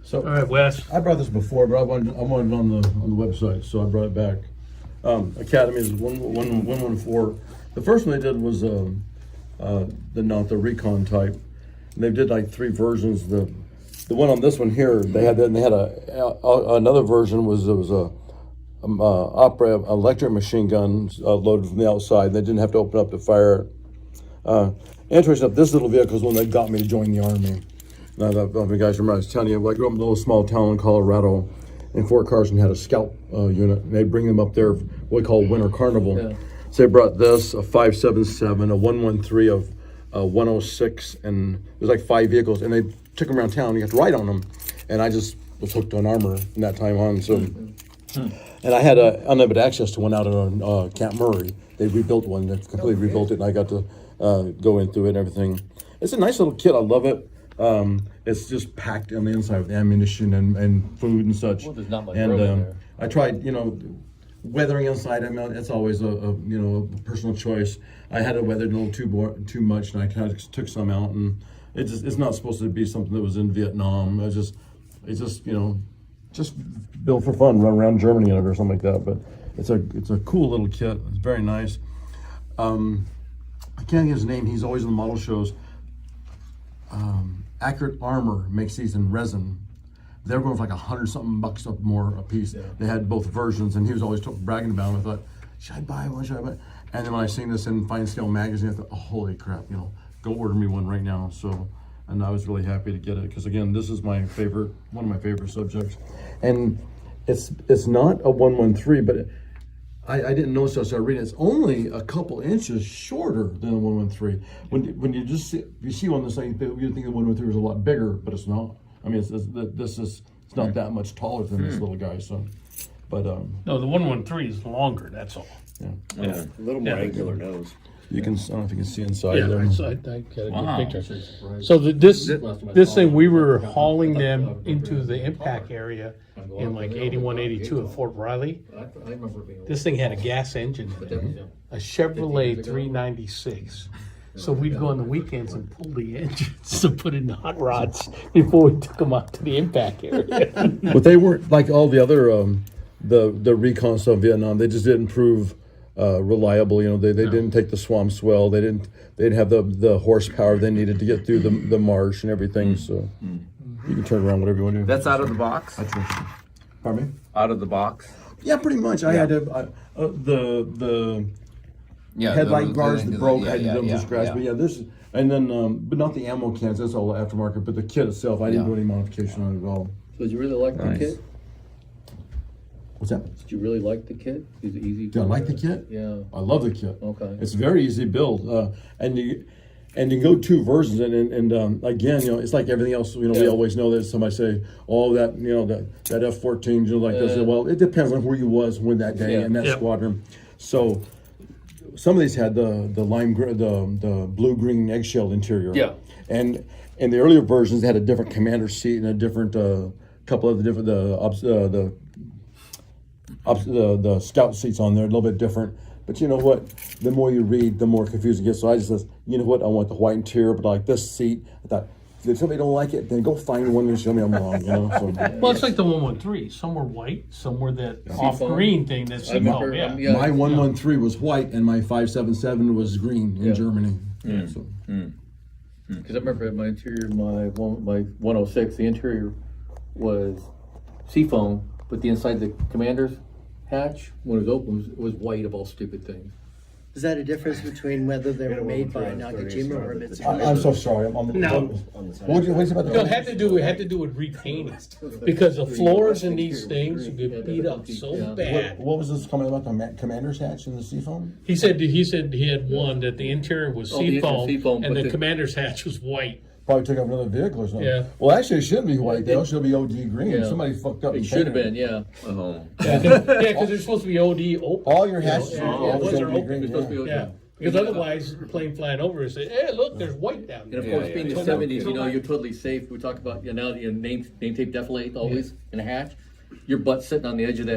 So, All right, Wes. I brought this before, but I wanted it on the website, so I brought it back. Academy is 114. The first one they did was not the recon type. And they did like 3 versions. The one on this one here, they had that, and they had another version was a opera electric machine gun loaded from the outside. They didn't have to open up to fire it. Interesting, this little vehicle is one that got me to join the Army. Now, if you guys remember, I was telling you, I grew up in a little small town in Colorado, and Fort Carson had a scout unit. And they'd bring them up there, what we call Winter Carnival. Yeah. So they brought this, a 5.77, a 113, a 106, and there's like 5 vehicles, and they took them around town. You have to ride on them, and I just was hooked on armor from that time on. So, and I had unlimited access to one out on Camp Murray. They rebuilt one, they completely rebuilt it, and I got to go in through it and everything. It's a nice little kit. I love it. It's just packed on the inside with ammunition and food and such. Well, there's not much room in there. I tried, weathering inside. I mean, it's always a personal choice. I had it weathered a little too much, and I kind of took some out, and it's not supposed to be something that was in Vietnam. It's just built for fun, run around Germany or something like that. But it's a cool little kit. It's very nice. I can't get his name. He's always in the model shows. Accurate Armor makes these in resin. They're going for like $100-something up more a piece. Yeah. They had both versions, and he was always bragging about them. I thought, should I buy one? Should I buy? And then when I seen this in Fine Scale magazine, I thought, oh, holy crap! Go order me one right now. So, and I was really happy to get it because again, this is one of my favorite subjects, and it's not a 113, but I didn't notice until I started reading. It's only a couple inches shorter than a 113. When you just see on this thing, you think the 113 was a lot bigger, but it's not. I mean, it's not that much taller than this little guy. So, but no, the 113 is longer. That's all. Yeah, a little more angular nose. You can. I don't know if you can see inside Yeah, there. I got a good picture. So this thing, we were hauling them into the impact area in like 81, 82 at Fort Riley. This thing had a gas engine, a Chevrolet 396. So we'd go on the weekends and pull the engines to put in the hot rods before we took them out to the impact area. But they weren't like all the other the recon stuff in Vietnam. They just didn't prove reliable. They didn't take the swamp swell. They didn't have the horsepower they needed to get through the marsh and everything. So you can turn around whatever you want to do. That's out of the box? Pardon me? Out of the box? Yeah, pretty much. I had to the headlight guards that broke. I had to do them from scratch. But this is, and then but not the ammo cans. That's all aftermarket. But the kit itself, I didn't do any modification on it at all. So did you really like the kit? What's that? Did you really like the kit? Is it easy? Do I like the kit? Yeah. I love the kit. Okay. It's very easy to build, and you can go 2 versions, and again, it's like everything else. We always know that somebody say, "Oh, that that F-14, like this." Well, it depends on where you was when that day in that squadron. So some of these had the lime, the blue-green eggshell interior. Yeah. And in the earlier versions, they had a different commander seat and a different couple of the different the scout seats on there, a little bit different. But you know what? The more you read, the more confusing it gets. So I just said, you know what? I want the white interior, but like this seat. I thought, if somebody don't like it, then go find one and show me I'm wrong. So, Well, it's like the 113. Some were white, some were that off green thing that's remember, my 113 was white, and my 5.77 was green in Germany. Because I remember my interior, my 106, the interior was seafoam, but the inside the commander's hatch, when it was open, was white of all stupid things. Is that a difference between whether they were made by Nakajima or Mitsubishi? I'm so sorry. What did you say about the? No, it had to do with repainting because the floors in these things get beat up so bad. What was this comment about the commander's hatch in the seafoam? He said he had one that the interior was seafoam and the commander's hatch was white. Probably took off another vehicle or something. Yeah. Well, actually, it shouldn't be white. They should be OD green. Yeah. Somebody fucked up. It should have been, yeah. Because they're supposed to be OD open. All your hatches Once should they're be open, green. They're supposed to be Yeah. Because otherwise, plane flying over and say, "Hey, look, there's white down And there." of course, being the 70s, you're totally safe. We talk about now the name tape deflate always in a hatch. Your butt's sitting on the edge of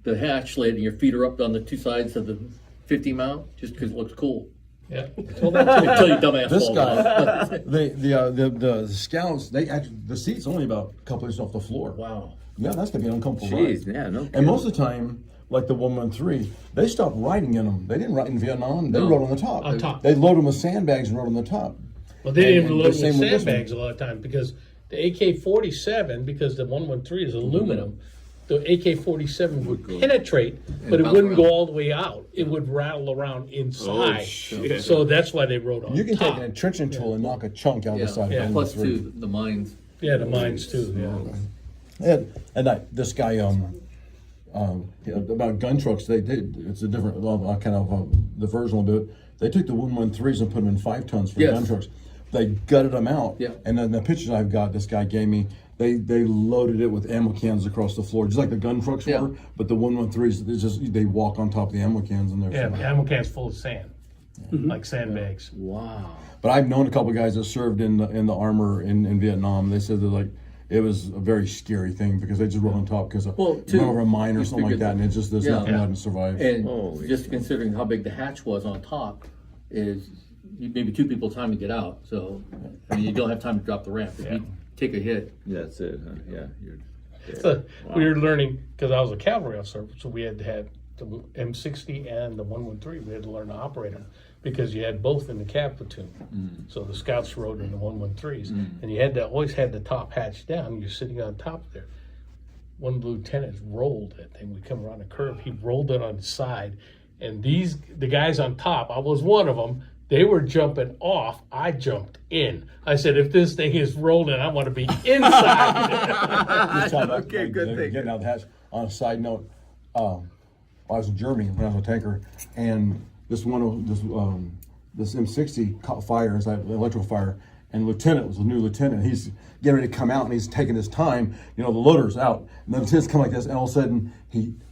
the hatch lid, and your feet are up on the 2 sides of the 50 mount, just because it looks cool. Yeah. Told that too. Until you dumbass This fall guy, off. the scouts, they actually, the seat's only about a couple inches off the floor. Wow. Yeah, that's gonna be an uncomfortable Jeez, ride. yeah, no And kidding. most of the time, like the 113, they stopped riding in them. They didn't ride in Vietnam. They No. rode on the top. On top. They load them with sandbags and rode on the top. Well, they didn't And load the with same with this sandbags a lot of times because the AK-47, because the 113 is aluminum, the AK-47 would penetrate, but it bounce wouldn't go around. all the way out. It would rattle around inside. Oh, shit. So that's why they rode on You can top. take an entrenching tool and knock a chunk out of Yeah. the side Yeah. of the Plus 113. two, the mines. Yeah, the mines too, yeah. This guy, about gun trucks, they did. It's a different, kind of the version of it. They took the 113s and put them in 5 tons for Yes. gun trucks. They gutted them out, Yeah. and then the pictures I've got, this guy gave me. They loaded it with ammo cans across the floor, just like the gun trucks Yeah. were. But the 113s, they walk on top of the ammo cans in there. Yeah, the ammo can's full of sand, like sandbags. Wow. But I've known a couple of guys that served in the armor in Vietnam. They said that like it was a very scary thing because they just rode on top because Well, went too, over a mine or you something like figure that, and it just there's Yeah. nothing Yeah. that can survive. And Holy just considering how big the hatch was on top, is maybe 2 people time to get out. So, I mean, you don't have time to drop the ramp. If you take a hit, That's it, huh? Yeah. You're dead. So we were learning, because I was a cavalry officer, so we had the M60 and the 113. We had to learn to operate them because you had both in the cav platoon. So the scouts rode in the 113s, and you had to always had the top hatch down. You're sitting on top there. One lieutenant rolled it, and we come around a curve. He rolled it on the side, and the guys on top, I was one of them. They were jumping off. I jumped in. I said, if this thing is rolling, I want to be inside. Just talking about, Okay, good thing. Getting out of the hatch. On a side note, I was in Germany when I was a tanker, and this M60 caught fire, it's like electrical fire, and lieutenant was a new lieutenant. He's getting ready to come out, and he's taking his time. The loader's out, and the lieutenant's come like this, and all of a sudden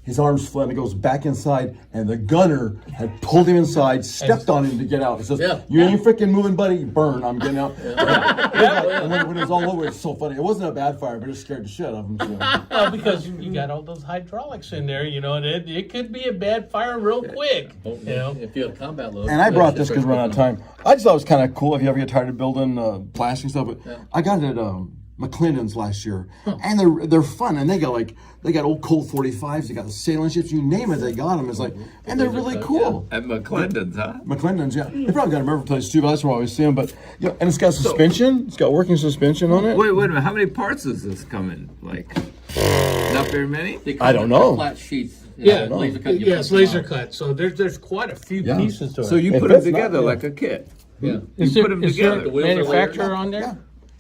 his arms flip, and he goes back inside, and the gunner had pulled him inside, stepped on him to get out. He says, Yeah. "You ain't freaking moving, buddy. Burn! I'm getting out." And when it was all over, it's so funny. It wasn't a bad fire, but it scared the shit out of him. So. Well, because you got all those hydraulics in there, and it could be a bad fire real quick. if you have combat load. And I brought this because we're out of time. I just thought it was kind of cool if you ever get tired of building plastic stuff. But I got it at McClendon's last year, and they're fun. And they got old Colt 45s. They got the sailing ships. You name it, they got them. It's like, and they're really cool. At McClendon's, huh? McClendon's, yeah. They probably got them every place too. But that's where I always see them. But yeah, and it's got suspension. It's got working suspension on it. Wait a minute. How many parts does this come in? Like, not very many? They come I don't in know. Flat sheets. Yeah, laser cut. You yeah, cut it's them laser out. cut. So there's quite a few Yeah. pieces to it. So you If put them it's not, together yeah. like a kit. Yeah. is you there, put 'em is there together. The wheels are manufacturer layered. on there? Yeah.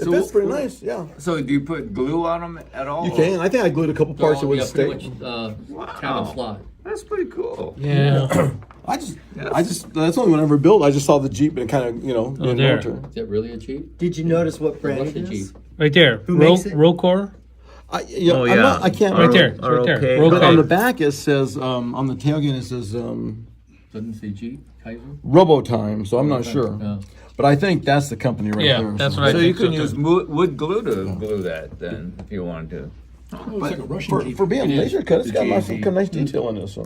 So- That's pretty nice. Yeah. So do you put glue on them at all? You can. I think I glued a couple parts that would yeah, stay. pretty much tab and slot. That's pretty cool. Yeah. I just that's the only one I ever built. I just saw the Jeep and kind of in there. military. Is that really a Jeep? Did you notice what brand Russian it Jeep. is? Right there. Who makes it? ROKR. I Oh, yeah. I can't Right remember. there. It's right there. Okay. But ROKR. on the back it says on the tailgate it says Doesn't say Jeep. Kaiser. Robotime, so I'm not sure. Yeah. But I think that's the company right Yeah, there. that's what I So think you can so, too. use wood glue to glue that then, if you wanted to. But for being laser cut, it's got nice detail in it. So.